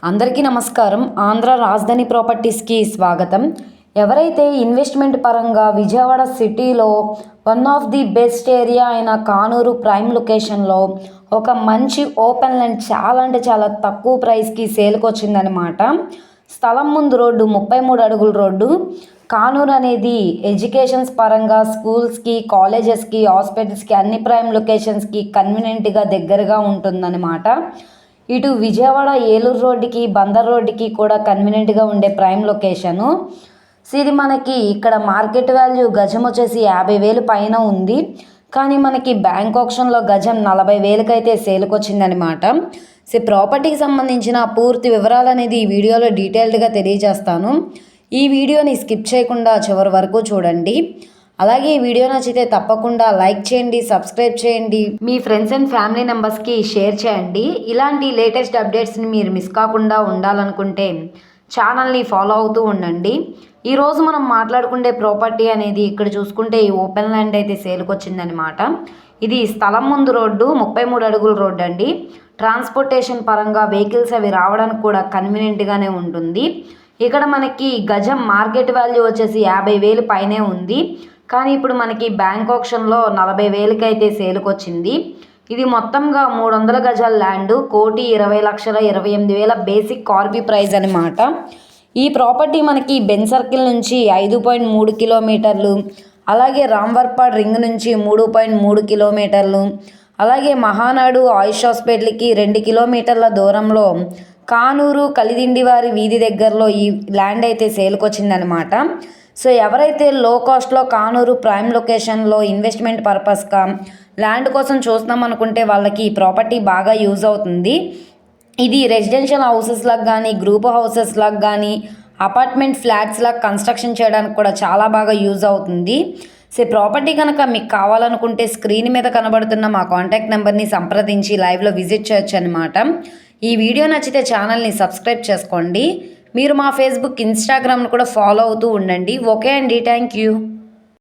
అందరికీ నమస్కారం. ఆంధ్ర రాజధాని ప్రాపర్టీస్కి స్వాగతం. ఎవరైతే ఇన్వెస్ట్మెంట్ పరంగా విజయవాడ సిటీలో one of the best area అయిన కానూరు ప్రైమ్ లొకేషన్లో ఒక మంచి ఓపెన్ ల్యాండ్ చాలా అంటే చాలా తక్కువ ప్రైస్కి సేల్కి వచ్చిందనమాట. స్థలం ముందు రోడ్డు 33 అడుగుల రోడ్డు. కానూరు అనేది ఎడ్యుకేషన్స్ పరంగా స్కూల్స్కి, కాలేజెస్కి, హాస్పిటల్స్కి, అన్ని ప్రైమ్ లొకేషన్స్కి కన్వీనియంట్గా దగ్గరగా ఉంటుందన్నమాట. ఇటు విజయవాడ ఏలూరు రోడ్డుకి, బందర్ రోడ్డుకి కూడా కన్వీనియంట్గా ఉండే ప్రైమ్ లొకేషను. సో ఇది మనకి ఇక్కడ మార్కెట్ వాల్యూ గజం వచ్చేసి 50,000 పైన ఉంది. కానీ మనకి బ్యాంక్ ఆప్షన్లో గజం 40,000కి అయితే సేల్కి వచ్చిందనమాట. సో ప్రాపర్టీకి సంబంధించిన పూర్తి వివరాలు అనేది ఈ వీడియోలో డీటెయిల్డ్గా తెలియజేస్తాను. ఈ వీడియోని స్కిప్ చేయకుండా చివరి వరకు చూడండి. అలాగే ఈ వీడియో నచ్చితే తప్పకుండా లైక్ చేయండి, సబ్స్క్రైబ్ చేయండి, మీ ఫ్రెండ్స్ అండ్ ఫ్యామిలీ మెంబర్స్కి షేర్ చేయండి. ఇలాంటి లేటెస్ట్ అప్డేట్స్ని మీరు మిస్ కాకుండా ఉండాలనుకుంటే ఛానల్ని ఫాలో అవుతూ ఉండండి. ఈరోజు మనం మాట్లాడుకునే ప్రాపర్టీ అనేది ఇక్కడ చూసుకుంటే ఈ ఓపెన్ ల్యాండ్ అయితే సేల్కి వచ్చిందనమాట. ఇది స్థలం ముందు రోడ్డు 33 అడుగుల రోడ్డు అండి. ట్రాన్స్పోర్టేషన్ పరంగా వెహికల్స్ అవి రావడానికి కూడా కన్వీనియంట్గానే ఉంటుంది. ఇక్కడ మనకి గజం మార్కెట్ వాల్యూ వచ్చేసి 50,000 పైనే ఉంది. కానీ ఇప్పుడు మనకి బ్యాంక్ ఆప్షన్లో 40,000కి అయితే సేల్కి వచ్చింది. ఇది మొత్తంగా 300 గజాల ల్యాండ్, 1,20,28,000 బేసిక్ కార్పీ ప్రైస్ అనమాట. ఈ ప్రాపర్టీ మనకి బెన్ సర్కిల్ నుంచి 5.3 కిలోమీటర్లు, అలాగే రాంవర్పాడ్ రింగ్ నుంచి 3.3 కిలోమీటర్లు, అలాగే మహానాడు ఆయుష్ హాస్పిటల్కి 2 కిలోమీటర్ల దూరంలో కానూరు కలిదిండివారి వీధి దగ్గరలో ఈ ల్యాండ్ అయితే సేల్కి వచ్చిందనమాట. సో ఎవరైతే లో కాస్ట్లో కానూరు ప్రైమ్ లొకేషన్లో ఇన్వెస్ట్మెంట్ పర్పస్గా ల్యాండ్ కోసం చూస్తున్నాం అనుకుంటే వాళ్ళకి ఈ ప్రాపర్టీ బాగా యూజ్ అవుతుంది. ఇది రెసిడెన్షియల్ హౌసెస్లకు కానీ, గ్రూప్ హౌసెస్లకు కానీ, అపార్ట్మెంట్ ఫ్లాట్స్లకు కన్స్ట్రక్షన్ చేయడానికి కూడా చాలా బాగా యూజ్ అవుతుంది. సో ప్రాపర్టీ కనుక మీకు కావాలనుకుంటే స్క్రీన్ మీద కనబడుతున్న మా కాంటాక్ట్ నెంబర్ని సంప్రదించి లైవ్లో విజిట్ చేయొచ్చు అనమాట. ఈ వీడియో నచ్చితే ఛానల్ని సబ్స్క్రైబ్ చేసుకోండి. మీరు మా ఫేస్బుక్, ఇన్స్టాగ్రామ్ను కూడా ఫాలో అవుతూ ఉండండి. ఓకే అండి, థ్యాంక్ యూ.